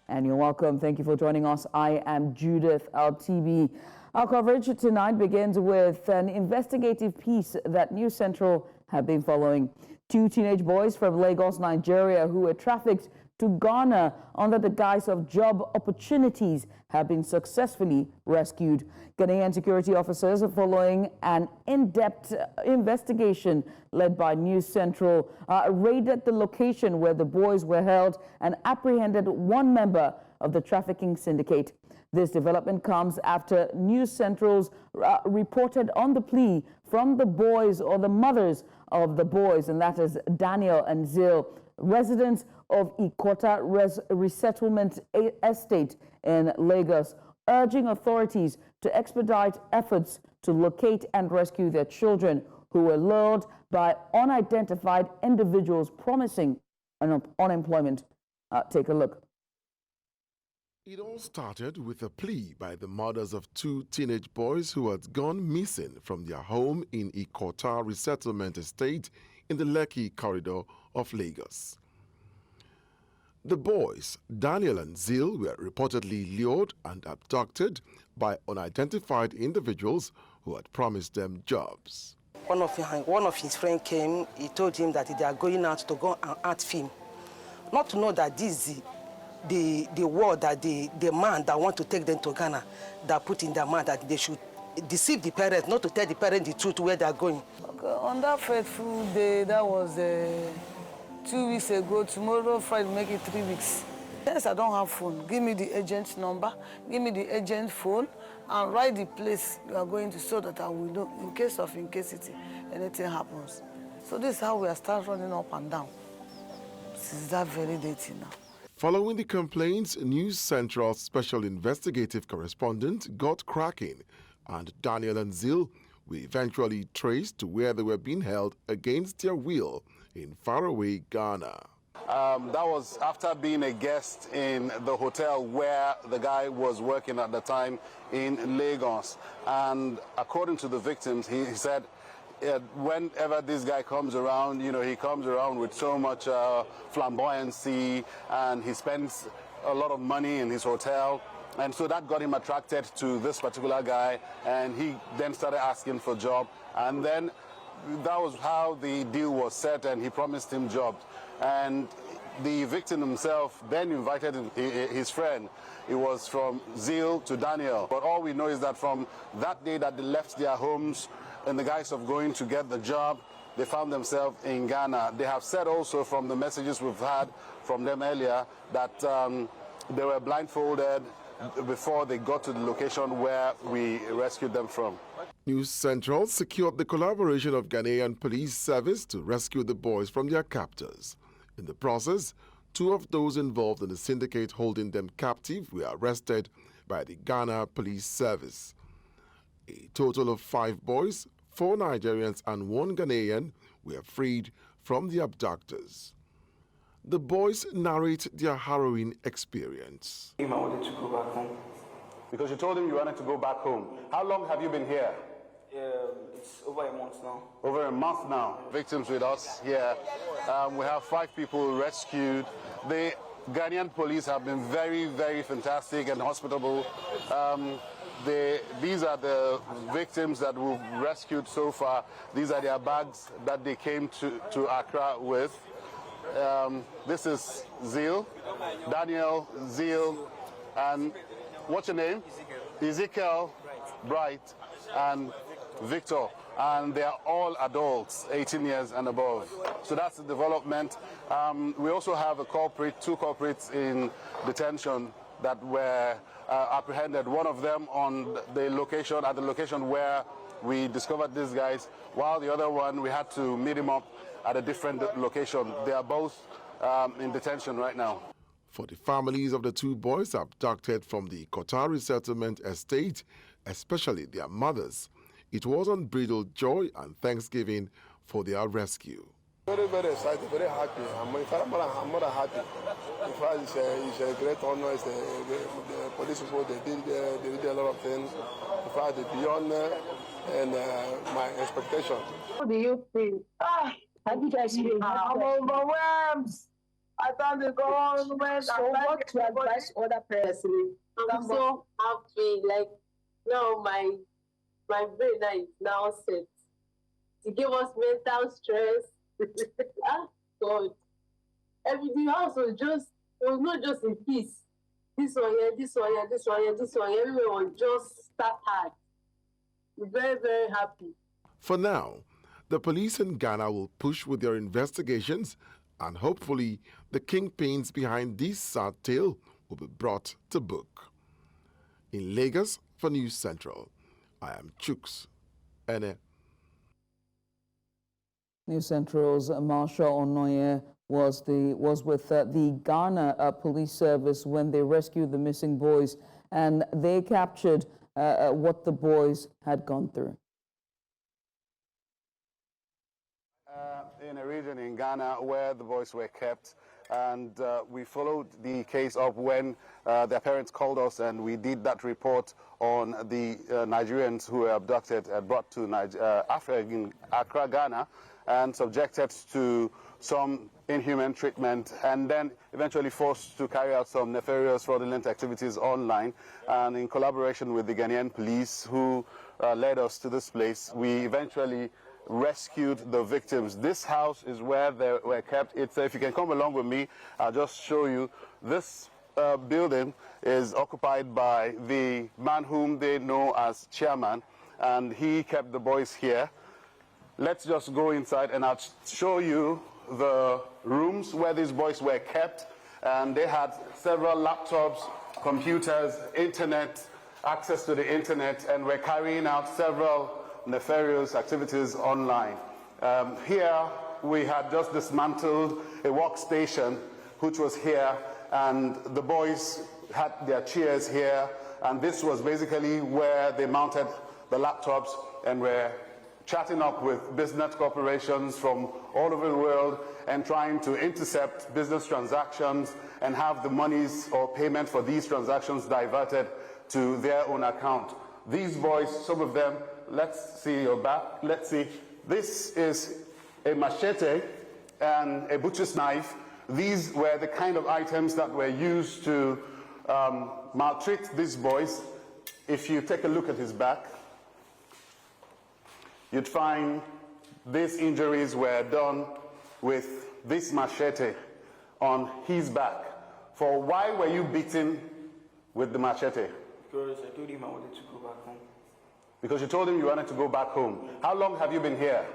And you're welcome. Thank you for joining us. I am Judith LTB. Our coverage tonight begins with an investigative piece that News Central have been following. Two teenage boys from Lagos, Nigeria, who were trafficked to Ghana under the guise of job opportunities have been successfully rescued. Ghanaian security officers, following an in-depth investigation led by News Central, raided the location where the boys were held and apprehended one member of the trafficking syndicate. This development comes after News Central's reported on the plea from the boys, or the mothers of the boys, and that is Daniel and Zil, residents of Ikota Resettlement Estate in Lagos, urging authorities to expedite efforts to locate and rescue their children who were lured by unidentified individuals promising unemployment. Take a look. It all started with a plea by the mothers of two teenage boys who had gone missing from their home in Ikota Resettlement Estate in the Lekki corridor of Lagos. The boys, Daniel and Zil, were reportedly lured and abducted by unidentified individuals who had promised them jobs. One of his friends came. He told him that they are going out to go and art film. Not to know that this is the word that the man that want to take them to Ghana, that put in their mind that they should deceive the parents, not to tell the parents the truth where they are going. Okay, on that fateful day, that was 2 weeks ago. Tomorrow, Friday, make it 3 weeks. Yes, I don't have phone. Give me the agent's number, give me the agent's phone, and write the place you are going to so that I will know in case anything happens. So this is how we are start running up and down. Since that very day till now. Following the complaints, News Central special investigative correspondent got cracking, and Daniel and Zil were eventually traced to where they were being held against their will in faraway Ghana. That was after being a guest in the hotel where the guy was working at the time in Lagos. And according to the victims, he said, whenever this guy comes around, he comes around with so much flamboyancy, and he spends a lot of money in his hotel. And so that got him attracted to this particular guy, and he then started asking for a job. And then that was how the deal was set, and he promised him jobs. And the victim himself then invited his friend. It was from Zil to Daniel. But all we know is that from that day that they left their homes in the guise of going to get the job, they found themselves in Ghana. They have said also from the messages we've had from them earlier that they were blindfolded before they got to the location where we rescued them from. News Central secured the collaboration of Ghanaian Police Service to rescue the boys from their captors. In the process, 2 of those involved in the syndicate holding them captive were arrested by the Ghana Police Service. A total of 5 boys, 4 Nigerians and 1 Ghanaian were freed from the abductors. The boys narrate their harrowing experience. I wanted to go back home. Because you told him you wanted to go back home. How long have you been here? It's over a month now. Over a month now. Victims with us here. We have 5 people rescued. The Ghanaian police have been very, very fantastic and hospitable. These are the victims that we've rescued so far. These are their bags that they came to Accra with. This is Zil, Daniel, Zil, and what's your name? Ezekiel, Bright, and Victor. And they are all adults, 18 years and above. So that's the development. We also have 2 culprits in detention that were apprehended. One of them on the location, at the location where we discovered these guys, while the other one, we had to meet him up at a different location. They are both in detention right now. For the families of the 2 boys abducted from the Ikota Resettlement Estate, especially their mothers, it was unbridled joy and thanksgiving for their rescue. Very, very excited, very happy. I'm more than happy. In fact, it's a great honor. The police people, they did a lot of things. In fact, they're beyond and my expectation. What do you feel? How did I feel? I'm overwhelmed. I thought the government. So what to advise other parents? I'm so happy. Like now, my brain is now set. To give us mental stress. Ah, God. Everything else was not just in peace. This one here, this one here, this one here, this one here. Everyone was just start hard. We're very, very happy. For now, the police in Ghana will push with their investigations, and hopefully the kingpins behind this sad tale will be brought to book. In Lagos for News Central, I am Chooks Ene. News Central's Marshal Onya was with the Ghana Police Service when they rescued the missing boys, and they captured what the boys had gone through. In a region in Ghana where the boys were kept, and we followed the case up when their parents called us, and we did that report on the Nigerians who were abducted and brought to Africa in Accra, Ghana, and subjected to some inhuman treatment, and then eventually forced to carry out some nefarious fraudulent activities online. And in collaboration with the Ghanaian police who led us to this place, we eventually rescued the victims. This house is where they were kept. If you can come along with me, I'll just show you. This building is occupied by the man whom they know as chairman, and he kept the boys here. Let's just go inside and I'll show you the rooms where these boys were kept. And they had several laptops, computers, internet, access to the internet, and were carrying out several nefarious activities online. Here we had just dismantled a workstation which was here, and the boys had their chairs here, and this was basically where they mounted the laptops and were chatting up with business corporations from all over the world and trying to intercept business transactions and have the monies or payment for these transactions diverted to their own account. These boys, some of them, let's see your back, let's see. This is a machete and a butcher's knife. These were the kind of items that were used to maltreat these boys. If you take a look at his back, you'd find these injuries were done with this machete on his back. For why were you beaten with the machete? Because I told him I wanted to go back home. Because you told him you wanted to go back home. How long have you been here?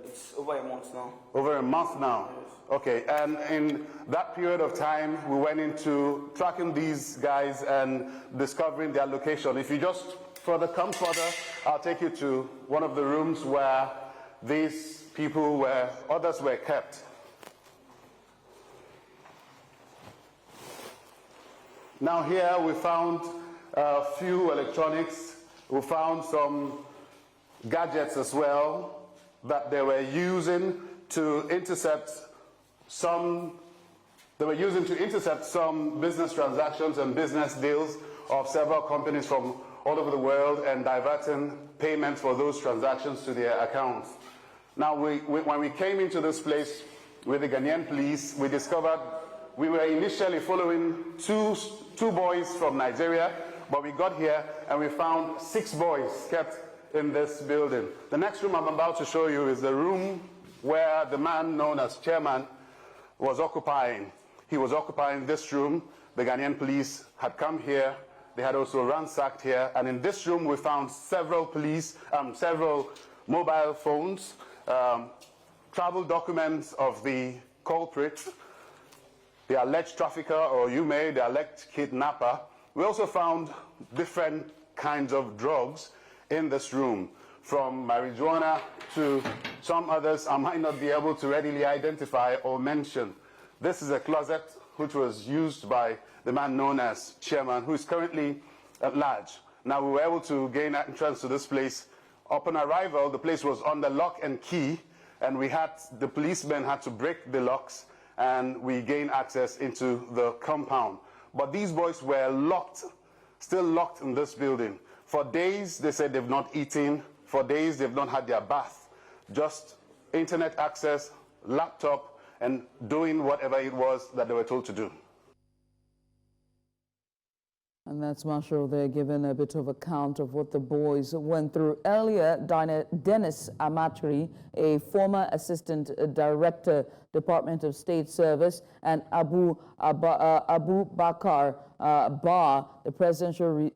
It's over a month now. Over a month now? Yes. Okay, and in that period of time, we went into tracking these guys and discovering their location. If you just come further, I'll take you to one of the rooms where these people others were kept. Now here we found a few electronics. We found some gadgets as well that they were using to intercept some business transactions and business deals of several companies from all over the world and diverting payments for those transactions to their accounts. Now, when we came into this place with the Ghanaian police, we discovered we were initially following two boys from Nigeria, but we got here and we found 6 boys kept in this building. The next room I'm about to show you is the room where the man known as chairman was occupying. He was occupying this room. The Ghanaian police had come here. They had also ransacked here. And in this room, we found several mobile phones, travel documents of the culprit, the alleged trafficker, or the alleged kidnapper. We also found different kinds of drugs in this room, from marijuana to some others I might not be able to readily identify or mention. This is a closet which was used by the man known as chairman, who is currently at large. Now, we were able to gain entrance to this place. Upon arrival, the place was under lock and key, and the policemen had to break the locks, and we gained access into the compound. But these boys were locked, still locked in this building. For days, they said they've not eaten. For days, they've not had their bath. Just internet access, laptop, and doing whatever it was that they were told to do. And that's Marshall there giving a bit of account of what the boys went through. Earlier, Dennis Amat, a former assistant director, Department of State Service, and Abu Bakar Ba, the presidential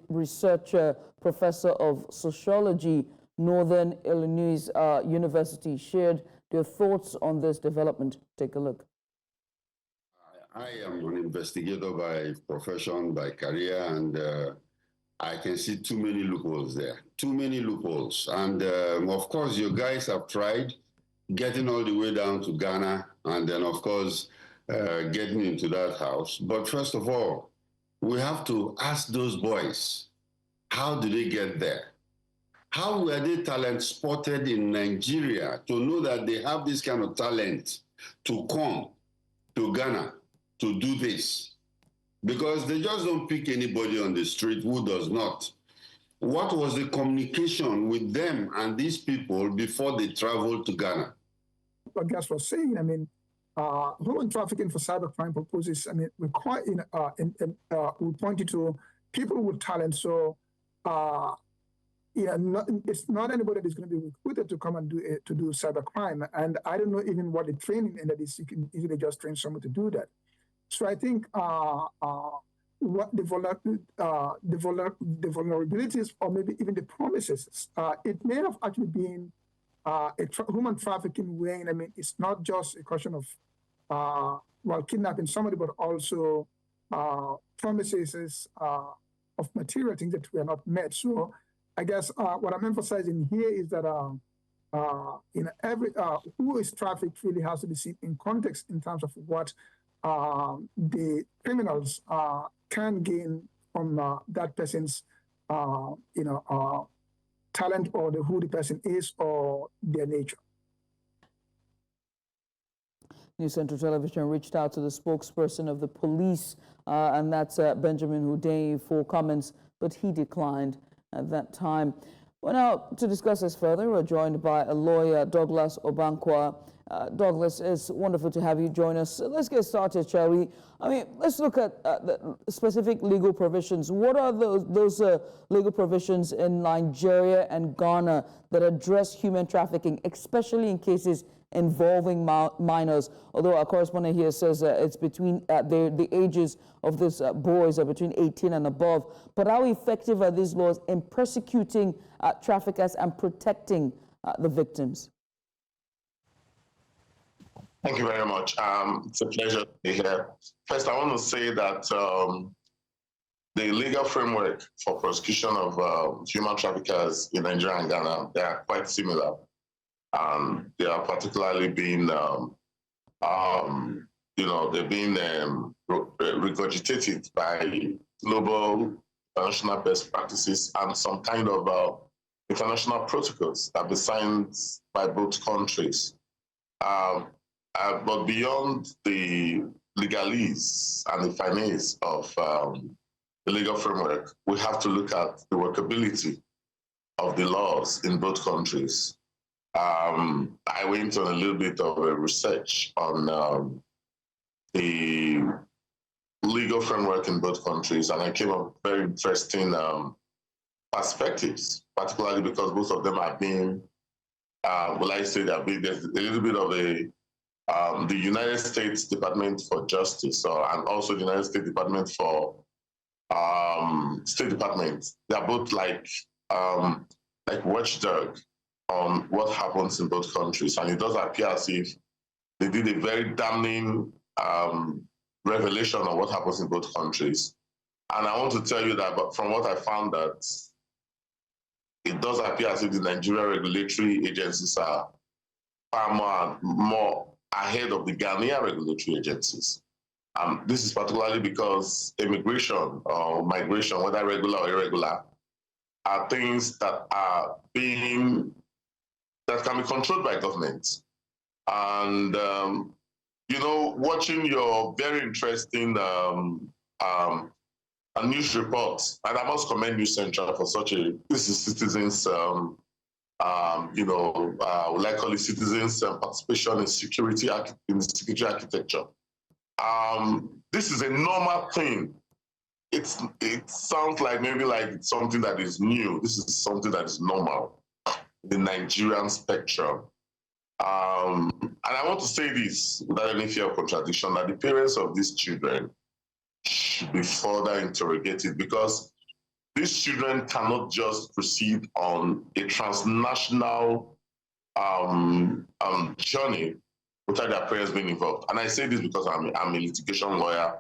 researcher, professor of sociology, Northern Illinois University, shared their thoughts on this development. Take a look. I am an investigator by profession, by career, and I can see too many loopholes there, too many loopholes. And of course, you guys have tried getting all the way down to Ghana and then, of course, getting into that house. But first of all, we have to ask those boys, how did they get there? How were they talent spotted in Nigeria to know that they have this kind of talent to come to Ghana to do this? Because they just don't pick anybody on the street who does not. What was the communication with them and these people before they traveled to Ghana? What Gas was saying, I mean, human trafficking for cybercrime purposes, I mean, we pointed to people with talent. So, it's not anybody that's going to be recruited to come and do cybercrime. And I don't know even what the training in that is. You can easily just train someone to do that. So I think what the vulnerabilities or maybe even the promises, it may have actually been human trafficking wherein, I mean, it's not just a question of, kidnapping somebody, but also promises of material things that were not met. So I guess what I'm emphasizing here is that who is trafficked really has to be seen in context in terms of what the criminals can gain from that person's, talent or who the person is or their nature. News Central Television reached out to the spokesperson of the police, and that's Benjamin Hundeyin, for comments, but he declined at that time. Well, now, to discuss this further, we're joined by a lawyer, Douglas Obanga. Douglas, it's wonderful to have you join us. So let's get started, shall we? I mean, let's look at the specific legal provisions. What are those legal provisions in Nigeria and Ghana that address human trafficking, especially in cases involving minors? Although our correspondent here says it's between the ages of these boys are between 18 and above. But how effective are these laws in persecuting traffickers and protecting the victims? Thank you very much. It's a pleasure to be here. First, I want to say that the legal framework for prosecution of human traffickers in Nigeria and Ghana, they are quite similar. They are particularly being, they're being regurgitated by global international best practices and some kind of international protocols that have been signed by both countries. But beyond the legalese and the finesse of the legal framework, we have to look at the workability of the laws in both countries. I went on a little bit of a research on the legal framework in both countries, and I came up with very interesting perspectives, particularly because both of them are being, there's a little bit of the United States Department for Justice, and also the United States Department for State Department. They're both like watchdog on what happens in both countries, and it does appear as if they did a very damning revelation of what happens in both countries. And I want to tell you that, but from what I found, that it does appear as if the Nigerian regulatory agencies are far more ahead of the Ghanaian regulatory agencies. This is particularly because immigration or migration, whether regular or irregular, are things that are that can be controlled by government. And watching your very interesting news report, and I must commend News Central for this is Citizens we like call it citizens' participation in security architecture. This is a normal thing. It sounds like maybe like it's something that is new. This is something that is normal in the Nigerian spectrum. And I want to say this without any fear of contradiction, that the parents of these children should be further interrogated, because these children cannot just proceed on a transnational journey without their parents being involved. And I say this because I'm a litigation lawyer,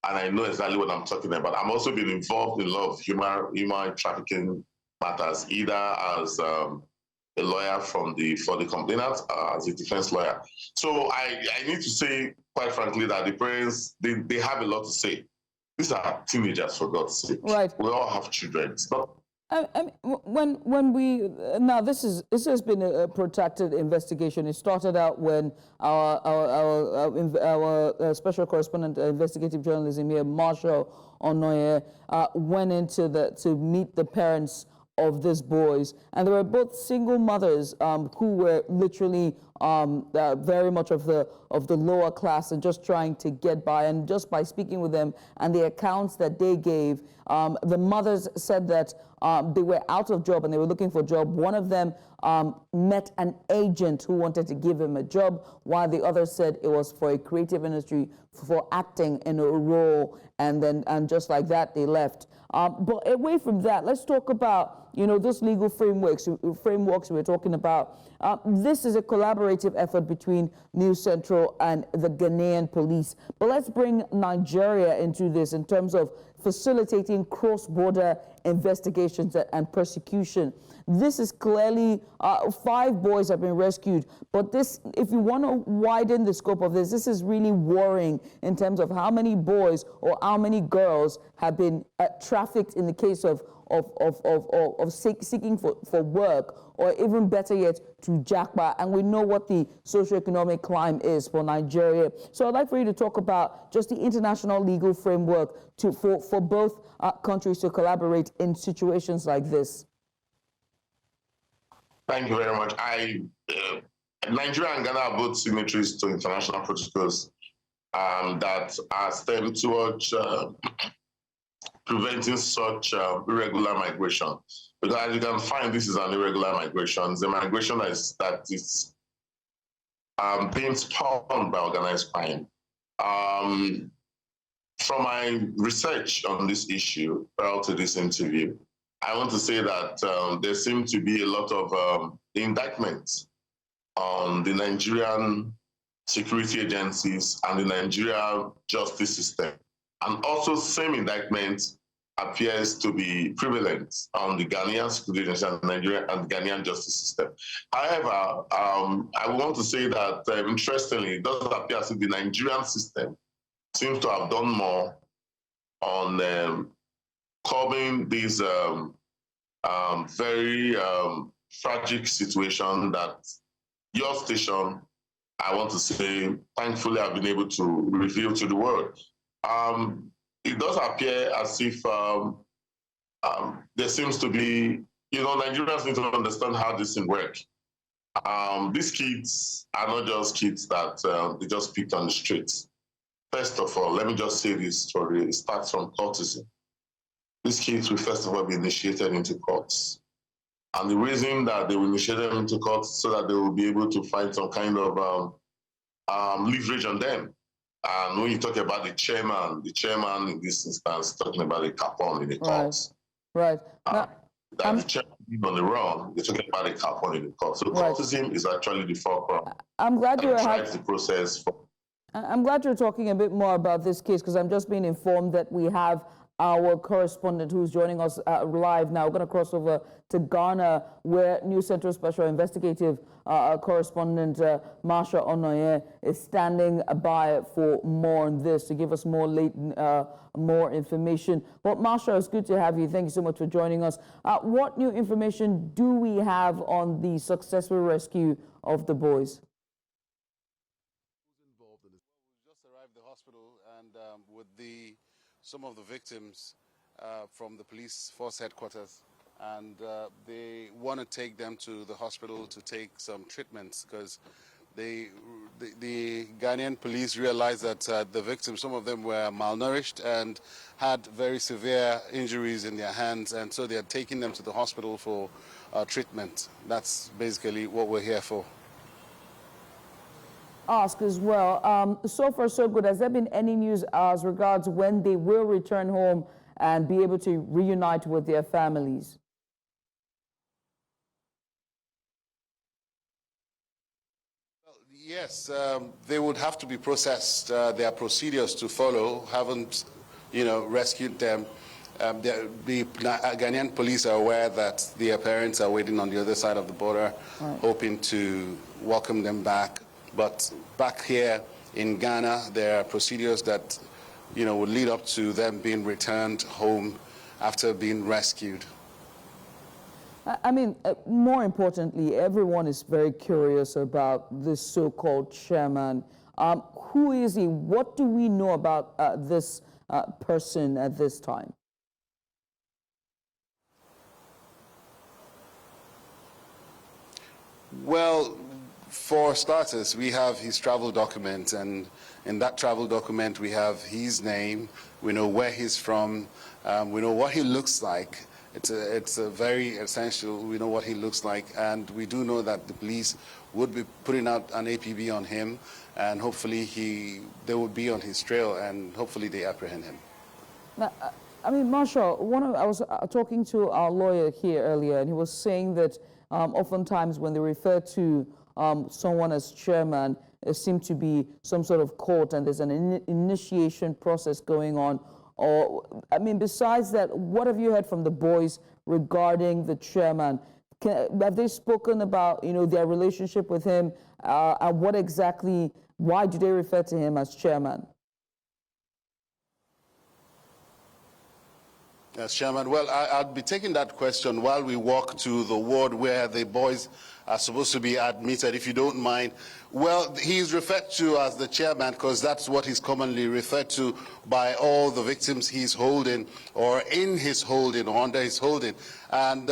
and I know exactly what I'm talking about. I'm also been involved in a lot of human trafficking matters, either as a lawyer for the complainant, as a defense lawyer. So I need to say, quite frankly, that the parents, they have a lot to say. These are teenagers, for God's sake. Right. We all have children. It's not. When we now this has been a protracted investigation. It started out when our special correspondent, investigative journalism here, Marshall Onya, went into to meet the parents of these boys, and they were both single mothers who were literally very much of the lower class and just trying to get by. And just by speaking with them and the accounts that they gave, the mothers said that they were out of job and they were looking for a job. One of them met an agent who wanted to give him a job, while the other said it was for a creative industry, for acting in a role, and just like that they left. But away from that, let's talk about those legal frameworks we're talking about. This is a collaborative effort between New Central and the Ghanaian police. But let's bring Nigeria into this in terms of facilitating cross-border investigations and prosecution. This is clearly 5 boys have been rescued, but this, if you want to widen the scope of this is really worrying in terms of how many boys or how many girls have been trafficked in the case of seeking for work, or even better yet, to jackpot. And we know what the socioeconomic climb is for Nigeria. So I'd like for you to talk about just the international legal framework for both countries to collaborate in situations like this. Thank you very much. Nigeria and Ghana are both signatories to international protocols that are stemmed towards preventing such irregular migration. Because as you can find, this is an irregular migration. It's a migration that is being spawned by organized crime. From my research on this issue prior to this interview, I want to say that there seem to be a lot of indictments on the Nigerian security agencies and the Nigerian justice system. And also same indictment appears to be prevalent on the Ghanaian security agency and Nigeria and the Ghanaian justice system. However, I want to say that interestingly, it doesn't appear as if the Nigerian system seems to have done more on curbing this very tragic situation that your station, I want to say, thankfully have been able to reveal to the world. It does appear as if there seems to be, Nigerians need to understand how this thing works. These kids are not just kids that they just picked on the streets. First of all, let me just say this story. It starts from courtesy. These kids will first of all be initiated into courts. And the reason that they will initiate them into courts so that they will be able to find some kind of leverage on them. And when you talk about the chairman in this instance, talking about the capon in the courts. Right. The chairman on the run, they're talking about the capon in the courts. So courtesy is actually the fulcrum. I'm glad you drives the process. I'm glad you're talking a bit more about this case, because I'm just being informed that we have our correspondent who's joining us live now. We're going to cross over to Ghana, where New Central Special Investigative Correspondent Marsha Onya is standing by for more on this, to give us more information. But Marsha, it's good to have you. Thank you so much for joining us. What new information do we have on the successful rescue of the boys? And with some of the victims from the police force headquarters, and they want to take them to the hospital to take some treatments because the Ghanaian police realized that the victims, some of them were malnourished and had very severe injuries in their hands, and so they are taking them to the hospital for treatment. That's basically what we're here for. Ask as well, so far so good. Has there been any news as regards when they will return home and be able to reunite with their families? Yes, they would have to be processed. There are procedures to follow. Haven't, rescued them. The Ghanaian police are aware that their parents are waiting on the other side of the border, hoping to welcome them back. But back here in Ghana, there are procedures that, would lead up to them being returned home after being rescued. I mean, more importantly, everyone is very curious about this so-called chairman. Who is he? What do we know about this person at this time? Well, for starters, we have his travel document, and in that travel document we have his name, we know where he's from, we know what he looks like. It's a very essential. We know what he looks like, and we do know that the police would be putting out an APB on him, and hopefully they would be on his trail, and hopefully they apprehend him. Now, I mean, Marshall, I was talking to our lawyer here earlier, and he was saying that oftentimes when they refer to someone as chairman, there seems to be some sort of court, and there's an initiation process going on. Or, I mean, besides that, what have you heard from the boys regarding the chairman? Have they spoken about, their relationship with him, and why do they refer to him as chairman? Yes, Chairman. Well, I'll be taking that question while we walk to the ward where the boys are supposed to be admitted, if you don't mind. Well, he's referred to as the chairman because that's what he's commonly referred to by all the victims he's holding, or in his holding, or under his holding. And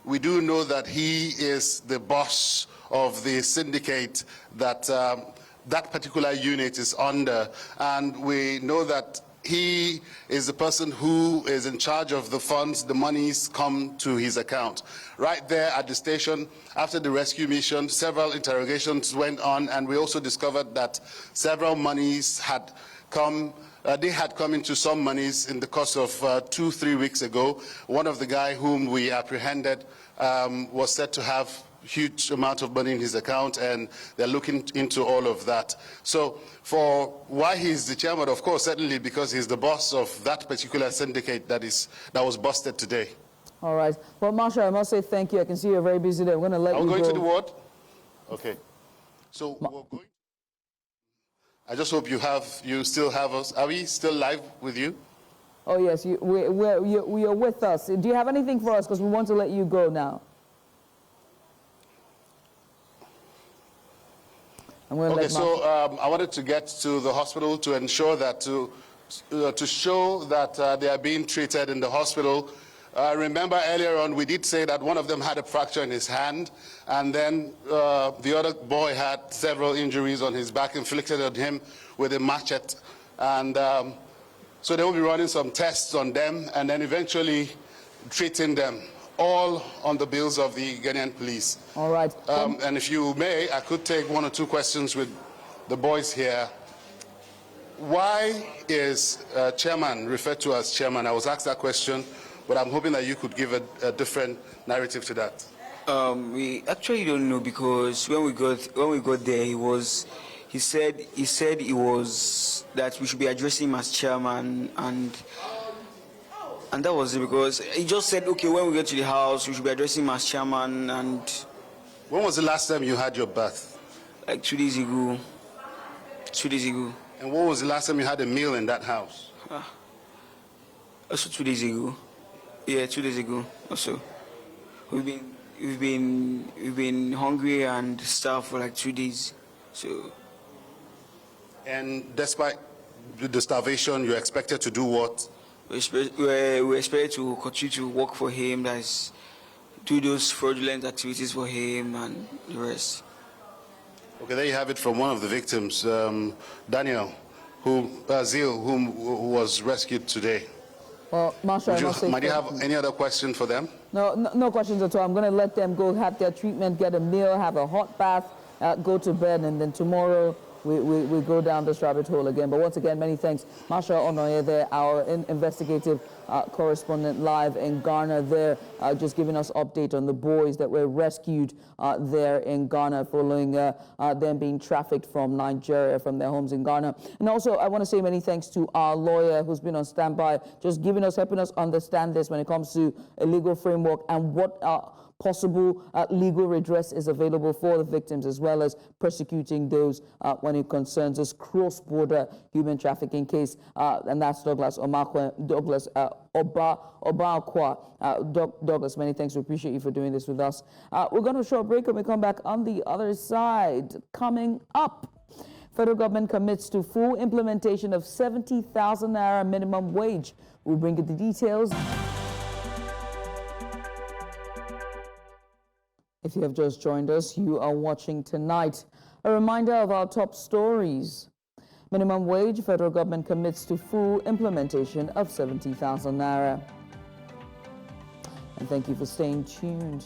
we do know that he is the boss of the syndicate that that particular unit is under. And we know that he is the person who is in charge of the funds. The monies come to his account. Right there at the station, after the rescue mission, several interrogations went on, and we also discovered that several monies had come. They had come into some monies in the course of 2-3 weeks ago. One of the guy whom we apprehended was said to have huge amount of money in his account, and they're looking into all of that. So for why he's the chairman, of course, certainly because he's the boss of that particular syndicate that was busted today. All right. Well, Marshall, I must say thank you. I can see you're very busy there. I'm going to let you go. Are we going to the ward? Okay. So we're going. I just hope you still have us. Are we still live with you? Oh, yes. We are with us. Do you have anything for us? Because we want to let you go now. Okay, so I wanted to get to the hospital to ensure that, to show that they are being treated in the hospital. Remember earlier on, we did say that one of them had a fracture in his hand, and then the other boy had several injuries on his back inflicted on him with a machete. And so they will be running some tests on them and then eventually treating them, all on the bills of the Ghanaian police. All right. And if you may, I could take 1 or 2 questions with the boys here. Why is chairman referred to as chairman? I was asked that question, but I'm hoping that you could give a different narrative to that. We actually don't know, because when we got there, he said it was that we should be addressing him as chairman, and that was it, because he just said, okay, when we get to the house, we should be addressing him as chairman. And when was the last time you had your bath? Like 2 days ago. 2 days ago. And when was the last time you had a meal in that house? Also 2 days ago. Yeah, 2 days ago. Also, we've been hungry and stuff for like 2 days. So. And despite the starvation, you're expected to do what? We expect to continue to work for him. do those fraudulent activities for him and the rest. Okay, there you have it from one of the victims, Daniel, who was rescued today. Well, Marshal, might you have any other question for them? No questions at all. I'm going to let them go have their treatment, get a meal, have a hot bath, go to bed, and then tomorrow we go down this rabbit hole again. But once again, many thanks. Marshal Onya there, our investigative correspondent live in Ghana there, just giving us update on the boys that were rescued there in Ghana following them being trafficked from Nigeria, from their homes in Ghana. And also, I want to say many thanks to our lawyer who's been on standby, just helping us understand this when it comes to a legal framework and what possible legal redress is available for the victims, as well as prosecuting those when it concerns this cross-border human trafficking case. And that's Douglas Obakwa. Douglas, many thanks. We appreciate you for doing this with us. We're going to show a break and we come back on the other side. Coming up, federal government commits to full implementation of 70,000 naira minimum wage. We'll bring you the details. If you have just joined us, you are watching Tonight. A reminder of our top stories. Minimum wage, federal government commits to full implementation of 70,000 naira. And thank you for staying tuned.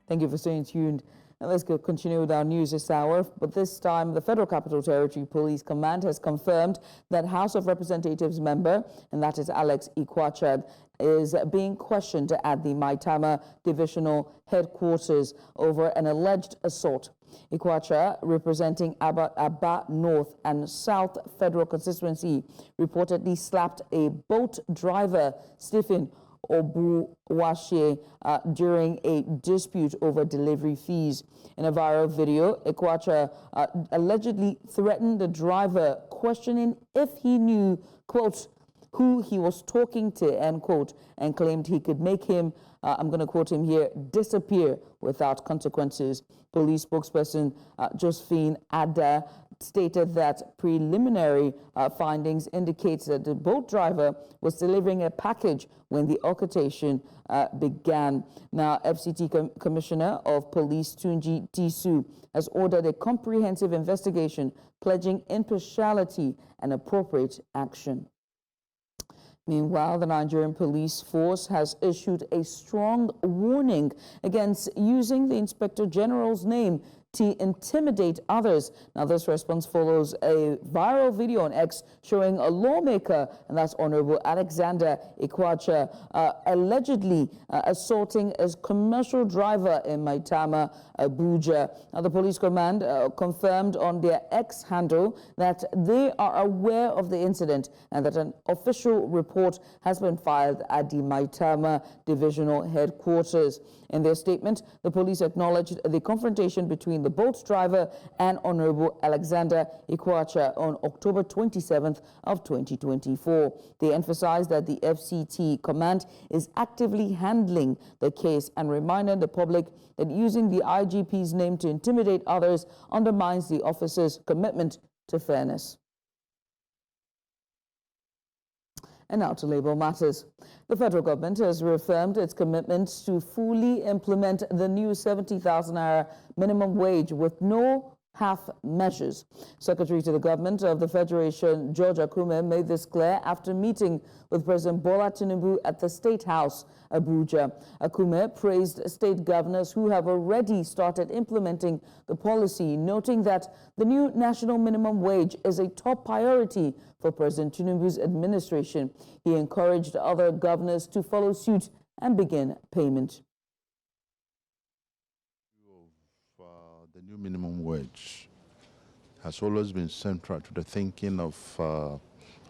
Thank you for staying tuned. Now let's continue with our news this hour. But this time, the Federal Capital Territory Police Command has confirmed that House of Representatives member, and that is Alex Ikwechegh, is being questioned at the Maitama Divisional Headquarters over an alleged assault. Ikwechegh, representing Aba North and South Federal Constituency, reportedly slapped a boat driver, Stephen Obuwashe, during a dispute over delivery fees. In a viral video, Ikwechegh allegedly threatened the driver, questioning if he knew, quote, who he was talking to, end quote, and claimed he could make him, I'm going to quote him here, disappear without consequences. Police spokesperson Josephine Ada stated that preliminary findings indicates that the boat driver was delivering a package when the altercation began. Now, FCT Commissioner of Police Tunji Disu has ordered a comprehensive investigation, pledging impartiality and appropriate action. Meanwhile, the Nigerian police force has issued a strong warning against using the Inspector General's name to intimidate others. Now, this response follows a viral video on X showing a lawmaker, and that's Honorable Alexander Ikwechegh, allegedly assaulting a commercial driver in Maitama, Abuja. Now, the police command confirmed on their X handle that they are aware of the incident and that an official report has been filed at the Maitama Divisional Headquarters. In their statement, the police acknowledged the confrontation between the boat driver and Honorable Alexander Ikwechegh on October 27th of 2024. They emphasized that the FCT command is actively handling the case and reminded the public that using the IGP's name to intimidate others undermines the officer's commitment to fairness. And now to labor matters. The federal government has reaffirmed its commitment to fully implement the new 70,000 naira minimum wage with no half measures. Secretary to the government of the Federation, George Akume, made this clear after meeting with President Bola Tinubu at the State House, Abuja. Akume praised state governors who have already started implementing the policy, noting that the new national minimum wage is a top priority for President Tinubu's administration. He encouraged other governors to follow suit and begin payment. The new minimum wage has always been central to the thinking of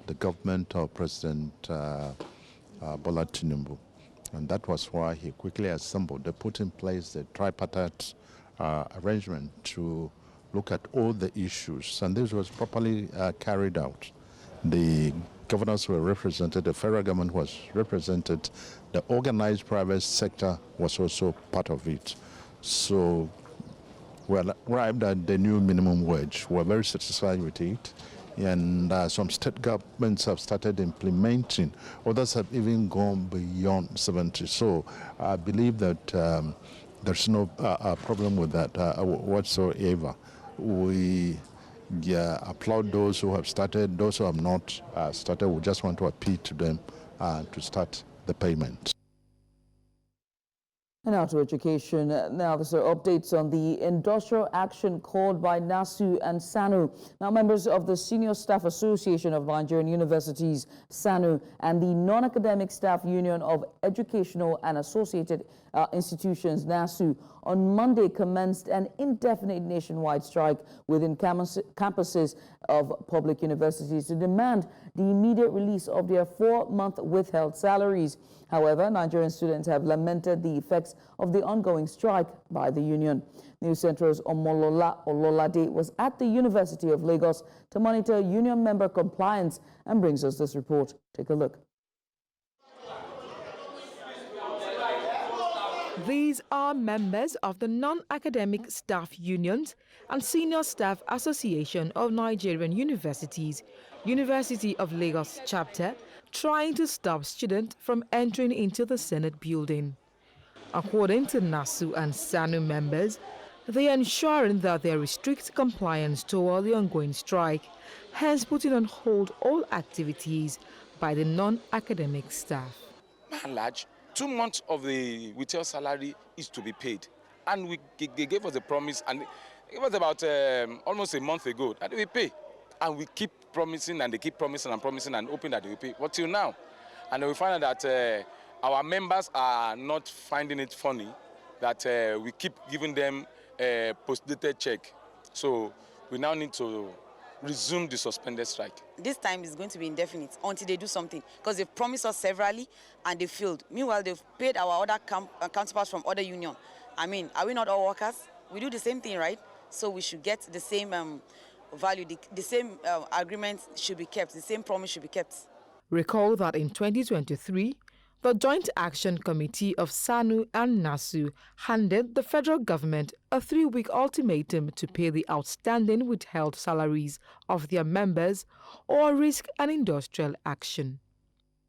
the government of President Bola Tinubu. And that was why he quickly assembled. They put in place the tripartite arrangement to look at all the issues. And this was properly carried out. The governors were represented, the federal government was represented, the organized private sector was also part of it. So we arrived at the new minimum wage. We're very satisfied with it. and some state governments have started implementing. Others have even gone beyond 70. So I believe that there's no problem with that whatsoever. We applaud those who have started. Those who have not started, we just want to appeal to them to start the payment. And now to education. Now, there are updates on the industrial action called by ASUU and SANU. Now, members of the Senior Staff Association of Nigerian Universities, SANU, and the Non-Academic Staff Union of Educational and Associated Institutions, NASU, on Monday commenced an indefinite nationwide strike within campuses of public universities to demand the immediate release of their 4-month withheld salaries. However, Nigerian students have lamented the effects of the ongoing strike by the union. News Central's Omolola Ololade was at the University of Lagos to monitor union member compliance and brings us this report. Take a look. These are members of the Non-Academic Staff Unions and Senior Staff Association of Nigerian Universities, University of Lagos chapter, trying to stop students from entering into the Senate building. According to NASU and SANU members, they are ensuring that there is strict compliance toward the ongoing strike, hence putting on hold all activities by the non-academic staff. By and large, 2 months of the withheld salary is to be paid. And they gave us a promise, and it was about almost a month ago that they will pay. And we keep promising, and they keep promising and promising and hoping that they will pay. But till now, and we find out that our members are not finding it funny that we keep giving them a post-dated check. So we now need to resume the suspended strike. This time is going to be indefinite until they do something, because they've promised us severally and they failed. Meanwhile, they've paid our other counterparts from other union. I mean, are we not all workers? We do the same thing, right? So we should get the same value, the same agreement should be kept, the same promise should be kept. Recall that in 2023, the Joint Action Committee of SANU and NASU handed the federal government a 3-week ultimatum to pay the outstanding withheld salaries of their members or risk an industrial action.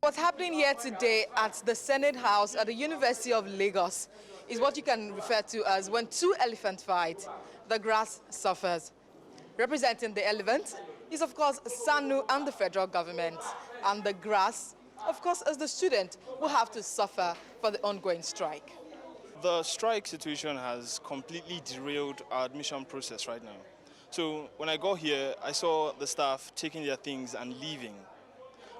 What's happening here today at the Senate House at the University of Lagos is what you can refer to as when 2 elephants fight, the grass suffers. Representing the elephant is, of course, SANU and the federal government, and the grass, of course, as the student will have to suffer for the ongoing strike. The strike situation has completely derailed our admission process right now. So when I got here, I saw the staff taking their things and leaving.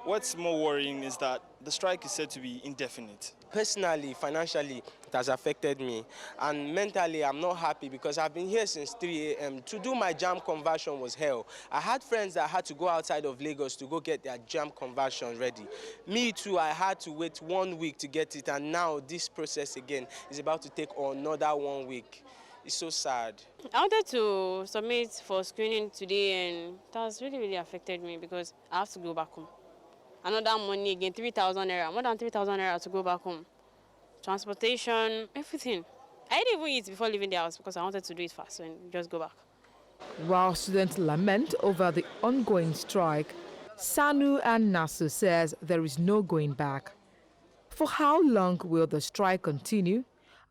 What's more worrying is that the strike is said to be indefinite. Personally, financially, it has affected me. And mentally, I'm not happy because I've been here since 3 a.m. To do my JAMB conversion was hell. I had friends that had to go outside of Lagos to go get their JAMB conversion ready. Me too, I had to wait 1 week to get it, and now this process again is about to take another 1 week. It's so sad. I wanted to submit for screening today, and that has really affected me because I have to go back home. Another money again, 3,000 naira, more than 3,000 naira to go back home. Transportation, everything. I didn't even eat before leaving the house because I wanted to do it fast and just go back. While students lament over the ongoing strike, SANU and NASU says there is no going back. For how long will the strike continue?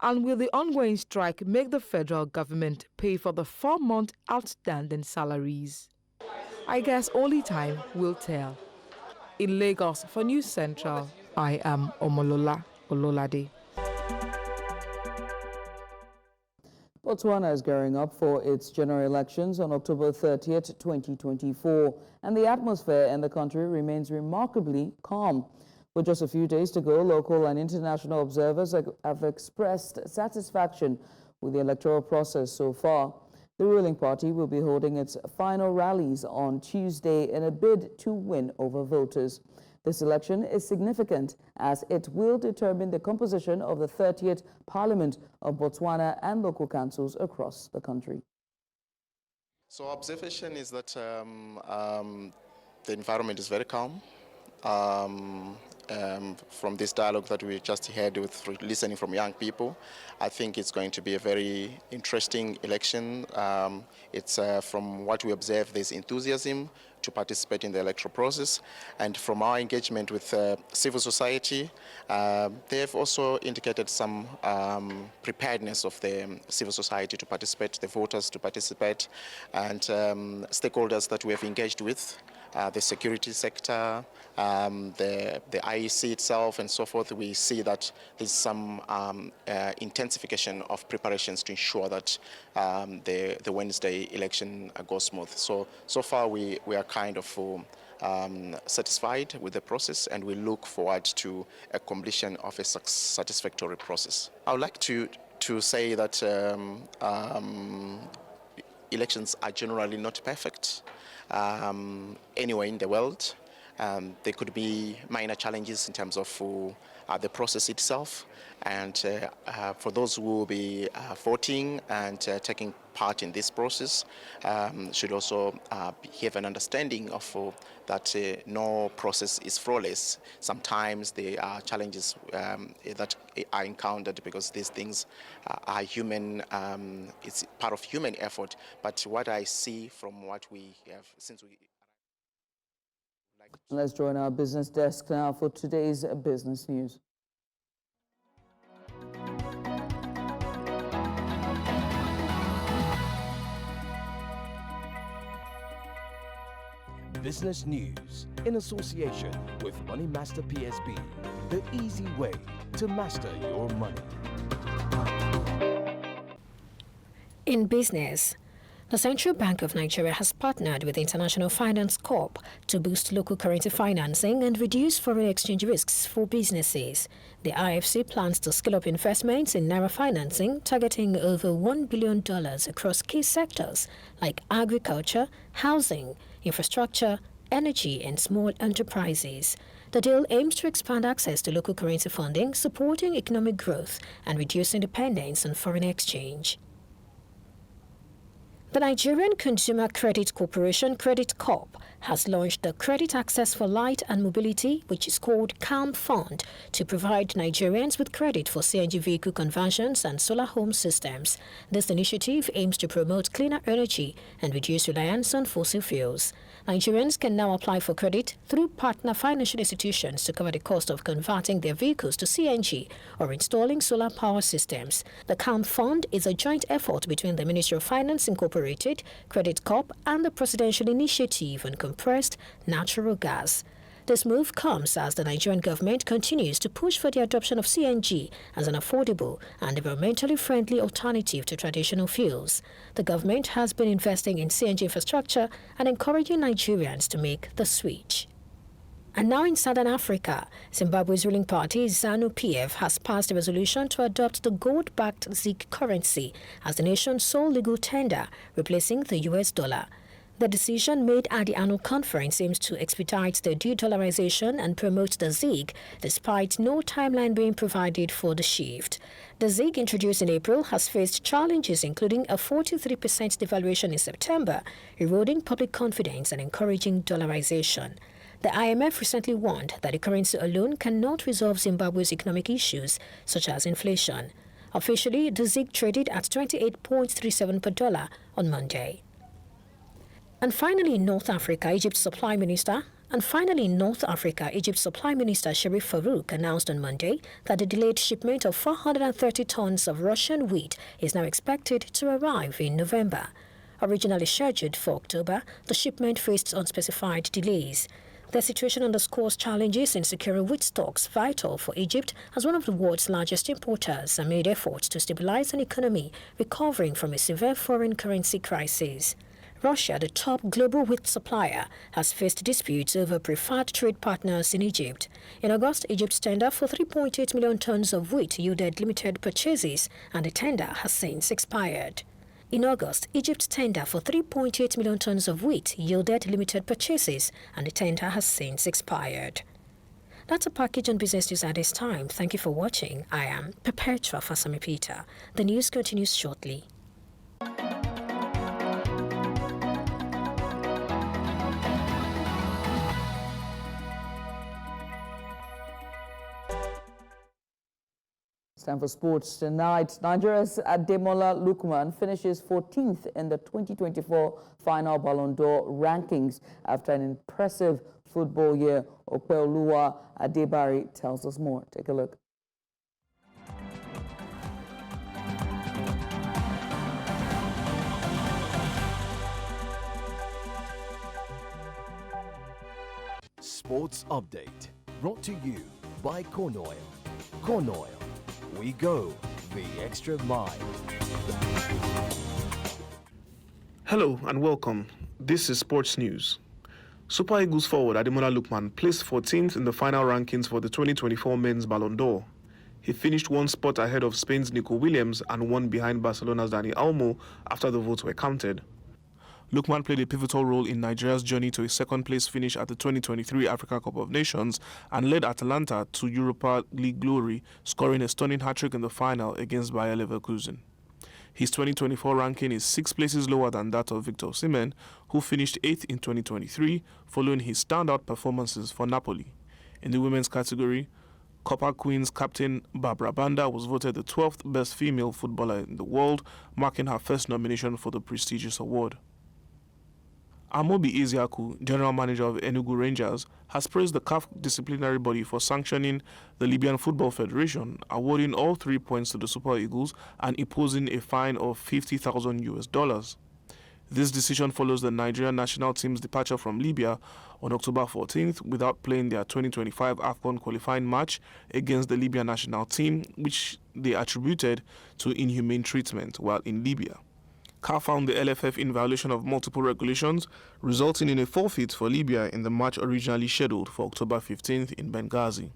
And will the ongoing strike make the federal government pay for the 4-month outstanding salaries? I guess only time will tell. In Lagos for News Central, I am Omolola Ololade. Botswana is gearing up for its general elections on October 30th, 2024, and the atmosphere in the country remains remarkably calm. With just a few days to go, local and international observers have expressed satisfaction with the electoral process so far. The ruling party will be holding its final rallies on Tuesday in a bid to win over voters. This election is significant as it will determine the composition of the 30th Parliament of Botswana and local councils across the country. So observation is that the environment is very calm. From this dialogue that we just had with listening from young people, I think it's going to be a very interesting election. It's from what we observe, there's enthusiasm to participate in the electoral process. And from our engagement with civil society, they have also indicated some preparedness of the civil society to participate, the voters to participate, and stakeholders that we have engaged with, the security sector, the IEC itself, and so forth. We see that there's some intensification of preparations to ensure that the Wednesday election goes smooth. So far we are kind of satisfied with the process, and we look forward to a completion of a satisfactory process. I would like to say that elections are generally not perfect anywhere in the world. There could be minor challenges in terms of the process itself, and for those who will be voting and taking part in this process should also have an understanding of that no process is flawless. Sometimes there are challenges that are encountered because these things are human, it's part of human effort, but what I see from what we have since we... Let's join our business desk now for today's business news. Business news in association with Money Master PSB, the easy way to master your money. In business, the Central Bank of Nigeria has partnered with International Finance Corp to boost local currency financing and reduce foreign exchange risks for businesses. The IFC plans to scale up investments in Naira financing, targeting over $1 billion across key sectors like agriculture, housing, infrastructure, energy, and small enterprises. The deal aims to expand access to local currency funding, supporting economic growth and reducing dependence on foreign exchange. The Nigerian Consumer Credit Corporation, Credit Corp, has launched the Credit Access for Light and Mobility, which is called CALM Fund, to provide Nigerians with credit for CNG vehicle conversions and solar home systems. This initiative aims to promote cleaner energy and reduce reliance on fossil fuels. Nigerians can now apply for credit through partner financial institutions to cover the cost of converting their vehicles to CNG or installing solar power systems. The CALM Fund is a joint effort between the Ministry of Finance Incorporated, Credit Corp, and the Presidential Initiative on Compressed Natural Gas. This move comes as the Nigerian government continues to push for the adoption of CNG as an affordable and environmentally friendly alternative to traditional fuels. The government has been investing in CNG infrastructure and encouraging Nigerians to make the switch. And now in Southern Africa, Zimbabwe's ruling party, ZANU-PF, has passed a resolution to adopt the gold-backed ZiG currency as the nation's sole legal tender, replacing the US dollar. The decision made at the annual conference aims to expedite the de-dollarization and promote the ZiG, despite no timeline being provided for the shift. The ZiG, introduced in April, has faced challenges including a 43% devaluation in September, eroding public confidence and encouraging dollarization. The IMF recently warned that the currency alone cannot resolve Zimbabwe's economic issues, such as inflation. Officially, the ZiG traded at 28.37 per dollar on Monday. And finally, in North Africa, Egypt's Supply Minister Sherif Farouk announced on Monday that the delayed shipment of 430 tons of Russian wheat is now expected to arrive in November. Originally scheduled for October, the shipment faced unspecified delays. The situation underscores challenges in securing wheat stocks, vital for Egypt as one of the world's largest importers, amid efforts to stabilize an economy recovering from a severe foreign currency crisis. Russia, the top global wheat supplier, has faced disputes over preferred trade partners in Egypt. In August, Egypt's tender for 3.8 million tons of wheat yielded limited purchases, and the tender has since expired. In August, Egypt's tender for 3.8 million tons of wheat yielded limited purchases, and the tender has since expired. That's a package on business news at this time. Thank you for watching. I am Perpetua Fasami Peter. The news continues shortly. Time for sports tonight. Nigeria's Ademola Lookman finishes 14th in the 2024 final Ballon d'Or rankings after an impressive football year. Opeoluwa Adebari tells us more. Take a look. Sports Update, brought to you by Corn Oil. Corn Oil, we go the extra mile. Hello and welcome. This is Sports News. Super Eagles forward Ademola Lookman placed 14th in the final rankings for the 2024 Men's Ballon d'Or. He finished one spot ahead of Spain's Nico Williams and one behind Barcelona's Dani Olmo after the votes were counted. Lookman played a pivotal role in Nigeria's journey to a second-place finish at the 2023 Africa Cup of Nations and led Atalanta to Europa League glory, scoring a stunning hat-trick in the final against Bayer Leverkusen. His 2024 ranking is 6 places lower than that of Victor Osimhen, who finished 8th in 2023, following his standout performances for Napoli. In the women's category, Copper Queens captain Barbara Banda was voted the 12th best female footballer in the world, marking her first nomination for the prestigious award. Amobi Ezeaku, general manager of Enugu Rangers, has praised the CAF disciplinary body for sanctioning the Libyan Football Federation, awarding all 3 points to the Super Eagles and imposing a fine of $50,000. This decision follows the Nigerian national team's departure from Libya on October 14th without playing their 2025 AFCON qualifying match against the Libyan national team, which they attributed to inhumane treatment while in Libya. CAF found the LFF in violation of multiple regulations, resulting in a forfeit for Libya in the match originally scheduled for October 15th in Benghazi.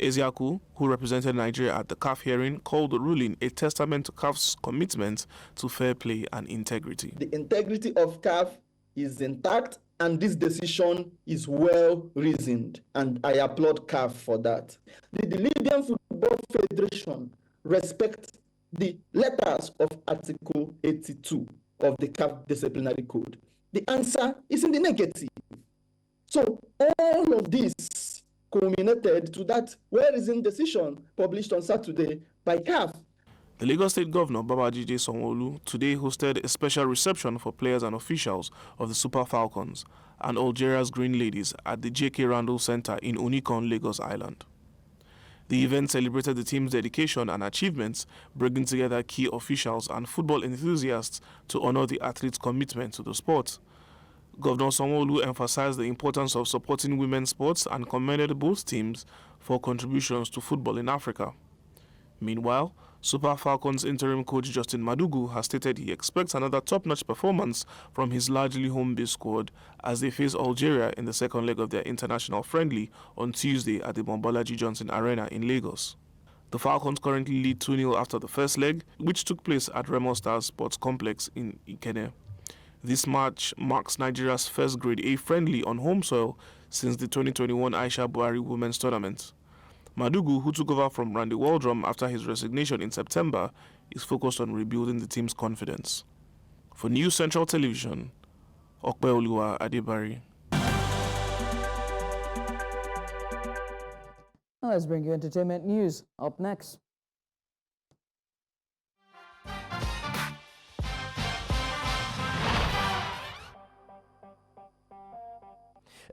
Ezeaku, who represented Nigeria at the CAF hearing, called the ruling a testament to CAF's commitment to fair play and integrity. The integrity of CAF is intact, and this decision is well reasoned, and I applaud CAF for that. The Libyan Football Federation respects the letters of Article 82 of the CAF Disciplinary Code. The answer is in the negative. So all of this culminated to that well-reasoned decision published on Saturday by CAF. The Lagos State Governor, Babajide Sanwo-Olu, today hosted a special reception for players and officials of the Super Falcons and Algeria's Green Ladies at the J.K. Randall Center in Unicon, Lagos Island. The event celebrated the team's dedication and achievements, bringing together key officials and football enthusiasts to honor the athletes' commitment to the sport. Governor Sanwo-Olu emphasized the importance of supporting women's sports and commended both teams for contributions to football in Africa. Meanwhile, Super Falcons interim coach Justin Madugu has stated he expects another top-notch performance from his largely home-based squad as they face Algeria in the second leg of their international friendly on Tuesday at the Mobolaji Johnson Arena in Lagos. The Falcons currently lead 2-0 after the first leg, which took place at Remo Stars Sports Complex in Ikene. This match marks Nigeria's first Grade A friendly on home soil since the 2021 Aisha Buhari Women's Tournament. Madugu, who took over from Randy Waldrum after his resignation in September, is focused on rebuilding the team's confidence. For News Central Television, Opeoluwa Adebari. Now let's bring you entertainment news. Up next.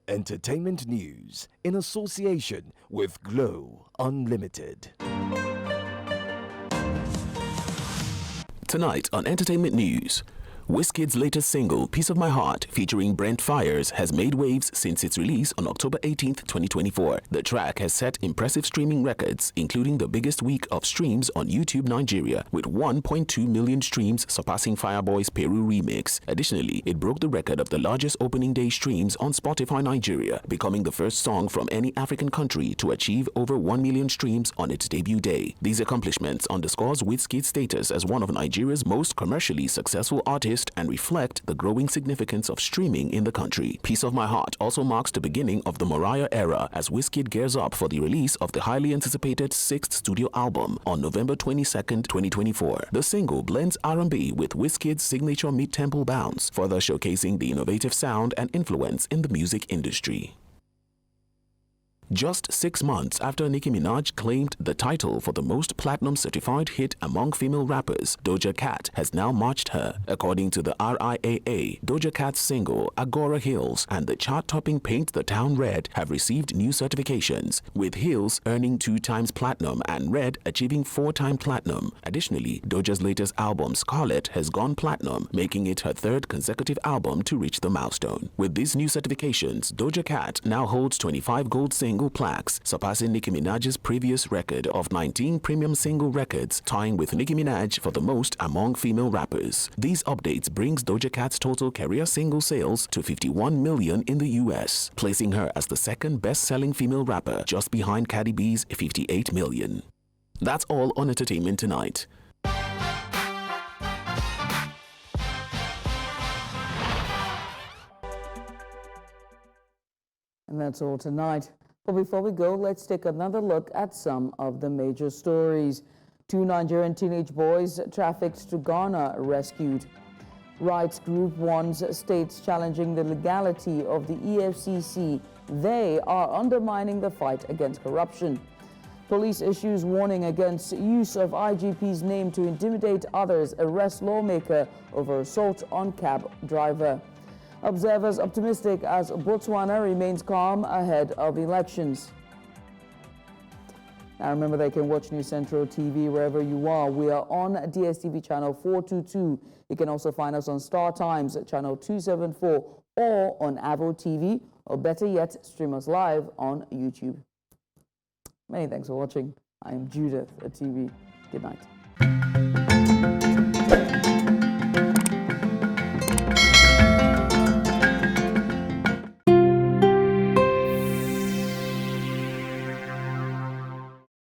Entertainment news in association with Glow Unlimited. Tonight on Entertainment News, Wizkid's latest single, Piece of My Heart, featuring Brent Fires, has made waves since its release on October 18th, 2024. The track has set impressive streaming records, including the biggest week of streams on YouTube Nigeria, with 1.2 million streams surpassing Fireboy's Peru remix. Additionally, it broke the record of the largest opening day streams on Spotify Nigeria, becoming the first song from any African country to achieve over 1 million streams on its debut day. These accomplishments underscores Wizkid's status as one of Nigeria's most commercially successful artists and reflect the growing significance of streaming in the country. Piece of My Heart also marks the beginning of the Mariah era as Wizkid gears up for the release of the highly anticipated 6th studio album on November 22nd, 2024. The single blends R&B with Wizkid's signature mid-tempo bounce, further showcasing the innovative sound and influence in the music industry. Just 6 months after Nicki Minaj claimed the title for the most platinum-certified hit among female rappers, Doja Cat has now matched her. According to the RIAA, Doja Cat's single Agora Hills and the chart-topping Paint the Town Red have received new certifications, with Hills earning 2 times platinum and Red achieving 4 times platinum. Additionally, Doja's latest album Scarlet has gone platinum, making it her 3rd consecutive album to reach the milestone. With these new certifications, Doja Cat now holds 25 gold single plaques, surpassing Nicki Minaj's previous record of 19 premium single records, tying with Nicki Minaj for the most among female rappers. These updates brings Doja Cat's total career single sales to 51 million in the US, placing her as the 2nd best-selling female rapper, just behind Cardi B's 58 million. That's all on Entertainment Tonight. And that's all tonight. But before we go, let's take another look at some of the major stories. 2 Nigerian teenage boys trafficked to Ghana rescued. Rights Group warns states challenging the legality of the EFCC. They are undermining the fight against corruption. Police issues warning against use of IGP's name to intimidate others. Arrest lawmaker over assault on cab driver. Observers optimistic as Botswana remains calm ahead of elections. Now remember, they can watch News Central TV wherever you are. We are on DSTV channel 422. You can also find us on Star Times channel 274 or on Avo TV, or better yet, stream us live on YouTube. Many thanks for watching. I am Judith at TV. Good night.